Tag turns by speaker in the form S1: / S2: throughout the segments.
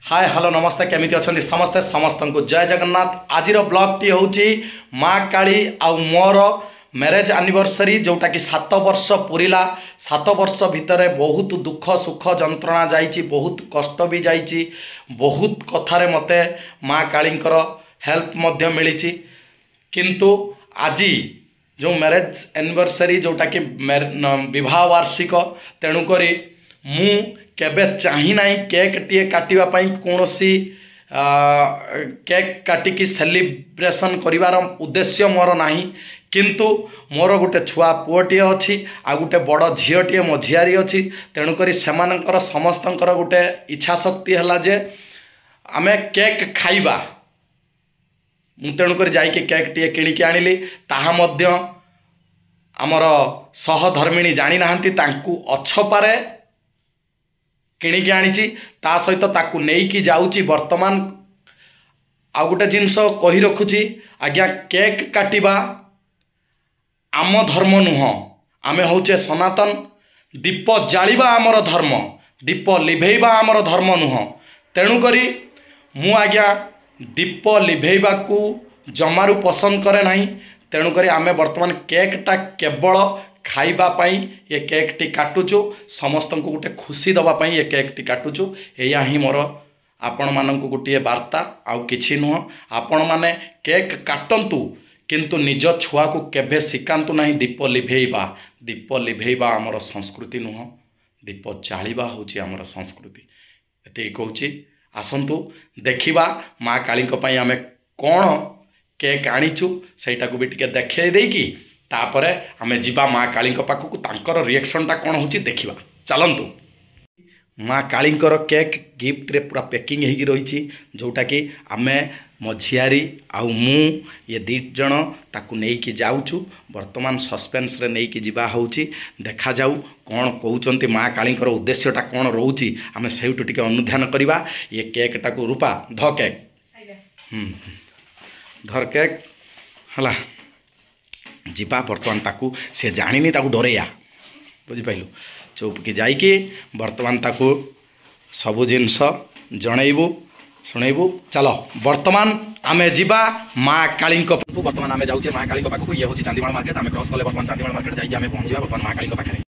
S1: Hi hello नमस्ते केमिति अछंती समस्ते समस्त को जय जगन्नाथ। आज ब्लॉग टी होची माँ काली आ मोर मैरेज एनिवर्सरी जोटा कि 7 वर्ष पूरीला। 7 वर्ष भितर बहुत दुख सुख जंत्रणा जाइची, बहुत कष्ट भी जाइची, बहुत कथारे मते माँ कालींकर हेल्प मध्य मिली। किंतु आज जो मैरेज एनिवर्सरी जोटा कि विवाह वार्षिक तेणुक मु केबे चाही नाही केक टीए काटिबा पई कोनोसी केक काटिकी सेलिब्रेशन करिवार उद्देश्य मोर नाही। किंतु मोर गोटे छुआ पुओटीए अच्छी आ गोटे बड़ झीओटीए मो झियारी अच्छी। तेणुक सेमानंकर समस्तंकर गोटे इच्छा शक्ति है जे आमे केक खाइबा। तेणुक जाइके केक टीए किणिकी आनिली। ताहा मध्य आमर सहधर्मिणी जानी नाहंती, तांकू अछपारे किणिकी आनी। ता सहित ताकू नेइकी जाउची। वर्तमान आ गोटे जिनस कही रखुची, आज्ञा केक काटिबा आम धर्म नुह, आमे होचे सनातन। दीप जालिबा आमर धर्म, दीप लिभेइबा आमर धर्म नुह। तेणुकरी मु आज्ञा दीप लिभेइबा को जमारू पसंद करे नहीं। तेणुकरी आमे वर्तमान केकटा केवल खाइबा पाई ये केक टी काटुचु, समस्त को गोटे खुशी दबा पाई ये केक टी काटुचु। एया ही मोर आपण मानक गोटे वार्ता, आउ किछि नुह। आपण माने केक काटंतु किंतु निज छुआ को केभे शिकांतु नहीं दीप लिभेइबा। दीप लिभेइबा आमर संस्कृति नुह, दीप जालिबा होची आमर संस्कृति। एते कहूची आसंतु देखिबा माँ काली पई आमे कोन केक आनीचु सेटा को भी टिके देखे देकी तापरे आमे जीवा माँ काली पाखक तांकर रिएक्शनटा कौन होची देखिबा। चलंतु। माँ कालींकर केक गिफ्ट रे पूरा पैकिंग होगी रही, जोटा कि आमे मो झियारी आउ मु ये दी जण ताकू नेइकी जाउछु। वर्तमान सस्पेंस रे नेइकी जीवा होची। देखा जाऊ कौन कहउचंती माँ कालींकर उद्देश्यटा कौन रहउची, आमे सेउटु टिके अनुध्यान करिबा। ये केक टाकू रूपा ध केक धर केक हला जीवा। बर्तमान ताकू से जानी ताकू डरेया, बुझिपाइलु। चौपकी जाइकी बर्तमान ताकू सबु जिनस जनइबू शुणेबू। चलो वर्तमान आमे जीवा माँ काली। वर्तमान आमे जाउछे माँ काली पाखक। ये होची चांदीमाल मार्केट। आमे क्रॉस कले वर्तमान चांदीमाल मार्केट जाइए आमे पहुंचीबा वर्तमान माँ काली पाखरे।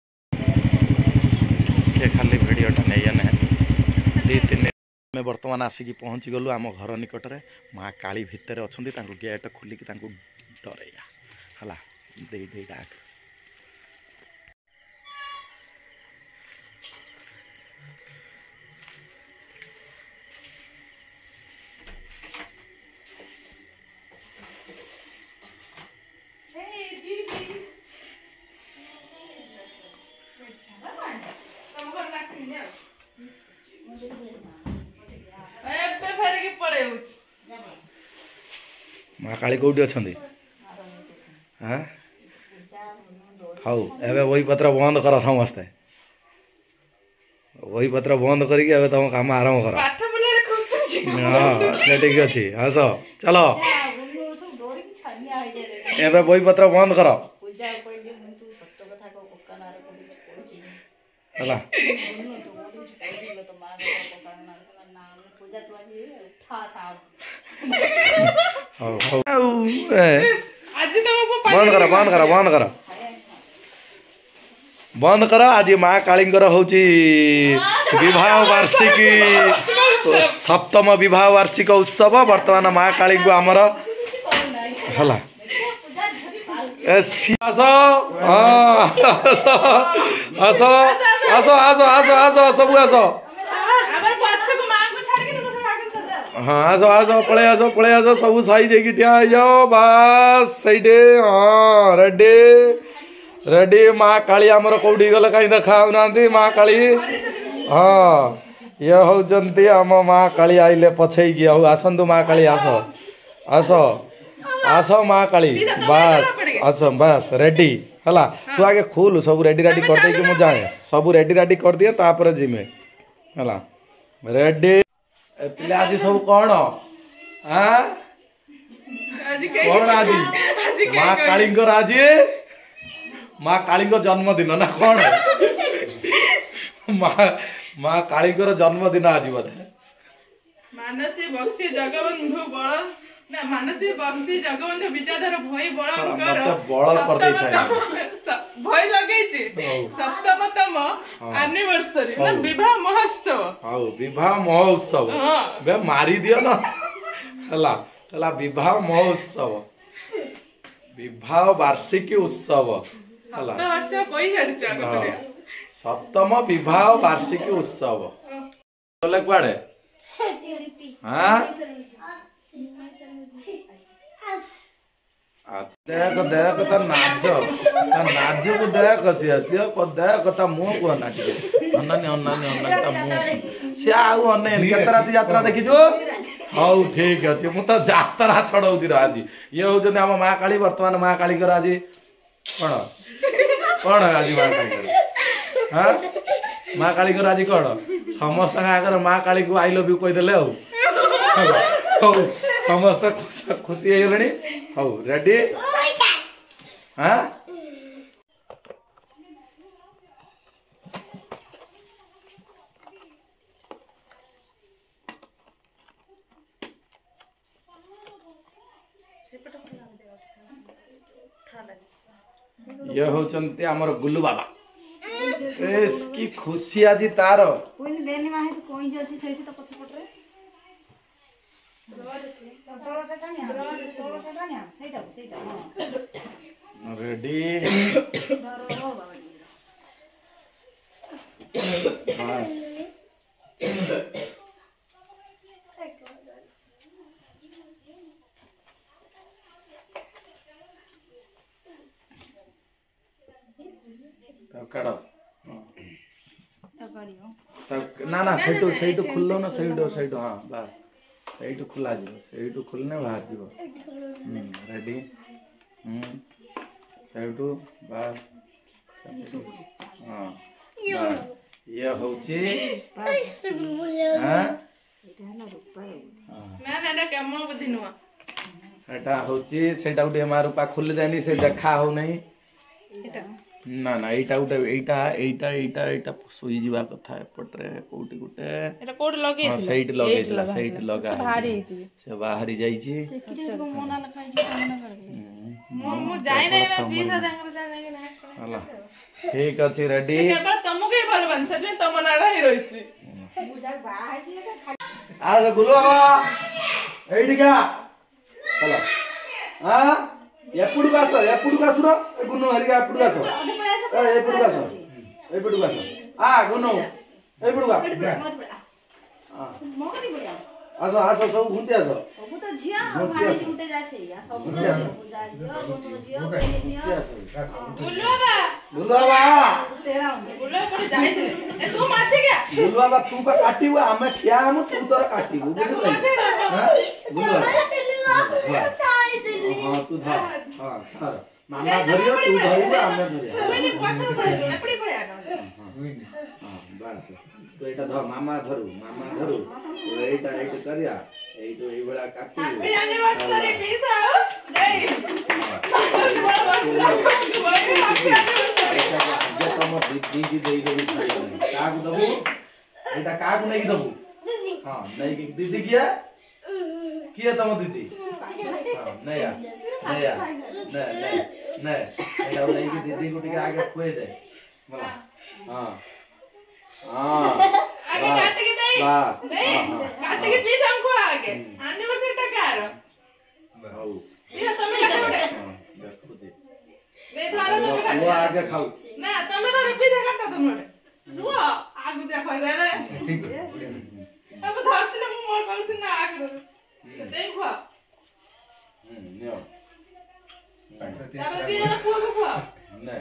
S1: के खाली वीडियोटा नैया ने दी तीन आमे वर्तमान आसिकी पहुंची गलु आम घर निकट रे। माँ काली भितर अछंती, तांको गेट खोलिकी तांको डरेया हला दे दे डाक। माँ काली कौटी अछंती? हाँ हाउ एबे वही पत्र बंद कर समस्ते। वही पत्र बंद करके एबे तुम काम आरंभ कर। हाँ से ठीक अच्छी। हस चलो एबे वही पत्र बंद कर हला। बंद कर बंद कर बंद कर बंद कर। आज माँ कालींकर होची विवाह वार्षिकी, सप्तम विवाह वार्षिक उत्सव। वर्तमान माँ काली को आमर हला आस आस आस आस आस आस सब आस। हाँ आस आस पळे आस सब साई जाइए ठिया जाओ बस सही। हाँ रेडी रेडी। माँ काली आमर कौटी गले कहीं देखा माँ काली। हाँ ये होचंती आम माँ काली आइले पछेकी। आसंतु माँ काली आस आस आस माँ काली बस आस बस रेडी हला। तू आगे खोल सब रेडी रेडी कर दे कि मु जाए सब रेडी रेडी कर दिए तापर जिमे हला रेडी। पिले आज सब कौन हाँ कौन आज माँ कालींकर आज माँ कालींकर जन्मदिन ना कौन माँ माँ कालींकर जन्मदिन आज बोधे
S2: ମାନସୀ ବକ୍ସି ଜଗବନ୍ଧୁ ବଳ ନା ମାନସୀ ବକ୍ସି ଜଗବନ୍ଧୁ ବିଦ୍ୟାଧର ଭଇ ବଳଙ୍କର ଭଇ ଲଗେଇଛି ସପ୍ତମତମ ଆନିଭର୍ସରୀ ନା ବିବାହ ମହୋତ୍ସବ।
S1: ହଉ ବିବାହ ମହୋତ୍ସବ ବେ ମାରି ଦିଅ ନା ହେଲା ହେଲା ବିବାହ ମହୋତ୍ସବ ବିବାହ ବାର୍ଷିକୀ ଉତ୍ସବ ହେଲା ସପ୍ତମ ବିବାହ ବାର୍ଷିକୀ ଉତ୍ସବ ଗଲେ କୁଆଡେ देख देख ता नाच को देख सी देख ता मुंह को ना टिके अनन्य अनन्य अनन्य ता मुंह से आउ अने केते राती यात्रा देखिजो हौ ठीक अछि मु तो यात्रा छडौछि रा आज ये हो जने हम मां काली वर्तमान मां काली कर आज कोन कोन आज मां काली कर हां मां काली कर आज कोन समस्त आगर मां काली को आई लव यू कहि देले हौ समस्त खुशी है गलनी हौ रेडी हां ये होचंती हमर गुल्लू बाबा एस की खुशी आदि तार
S3: कोई देनी माहे तो कोई जे अछि सेठी तो पछ पटरे
S1: रेडी ना ना सेठू सेठू खुल्लो ना सेठू सेठू हाँ बस सेठू खुला जीव सेठू खुलने बाहर जीव रेडी सेठू बस हाँ ये होची हाँ
S2: ना ना केमो बुद्धि नुआ
S1: एटा होची सेटा उठे मारुपा खुली देनी से देखा हो नहीं
S2: एटा
S1: ना ना एटा उठे एटा एटा एटा एटा सोई जीवा कथा एपटरे कोठी गुटे
S2: एटा कोड लगे
S1: हां सेट लगे सेट लगा
S2: से बाहरी छी
S1: से बाहरी जाई छी
S3: से किरे को मोना न खाई छी मना कर
S2: मो जाय नै पीसा जांगर जाय नै ना
S1: हला ठीक अछि रेडी
S2: केवल तुमको ही भल बन सच में तुम नाडा ही रही छी
S3: मु जा बाहर छी
S1: आ गुरु बाबा एडिका चलो हां एपुडु कासुर गुनु हरिका एपुडु कासो एपुडु कासो आ गुनु एपुडु का
S3: मो कनी बडा
S1: आसो आसो सब घुंची आसो
S3: सब तो झिया भाई उठे जासे या सब झिया
S1: गुल्लू बाबा
S3: तेरा
S2: बोलो पर जाय ए तू माछे क्या
S1: गुल्लू बाबा तू का काटिबो हमें ठिया हम तू तोर काटिबो बुझिल हां गुल्लू बाबा हां तू धर हां धर मामा धरियो तू धरिबो हमें धरियो
S2: कोई नहीं पछन पड़े एपड़ी पड़े आगा
S1: हां बस तो एटा धर मामा धरु तो एटा एटा करिया एटो ए बेला काटू
S2: हैप्पी एनिवर्सरी पीसा जय
S1: जे तम दीदी देई देबी कागु दबु एटा कागु नै दबु हां नै दीदी किया तम दीदी हां नया नै एटा नै दीदी को टिके आगे खोए दे मला हां हां
S2: आगे काट के दे काट के पीस हमको आगे एनिवर्सरी टा कार
S1: हाउ
S2: ये तमे काट बडे
S1: देखो दे
S2: दे द्वारा तमे काट
S1: वो आगे खाऊ
S2: ना तमे तो पीस काट तमे वो आगु देखो दे रे
S4: ठीक है
S2: अब धरतले मु मोर कहत ना आगु देखो
S1: नियो
S2: तापर दिए को को
S1: नै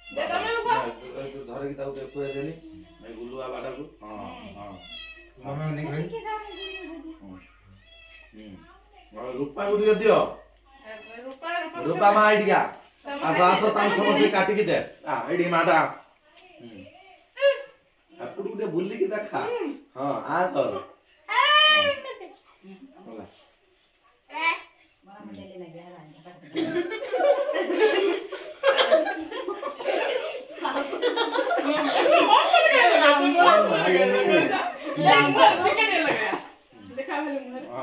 S2: दे तमे को
S1: तू धर की ताऊ देखो देनी मैं गुल्लुआ बाटा को हां
S4: मामा नहीं गई
S1: और रूपा को दियो रूपा मा आइडिया आसो आसो ताम समस्त काटी की दे आ एडी माटा अपुडु के बुल्ली की देखा हां आ तो बोला
S3: मामा ले लगे
S2: देखा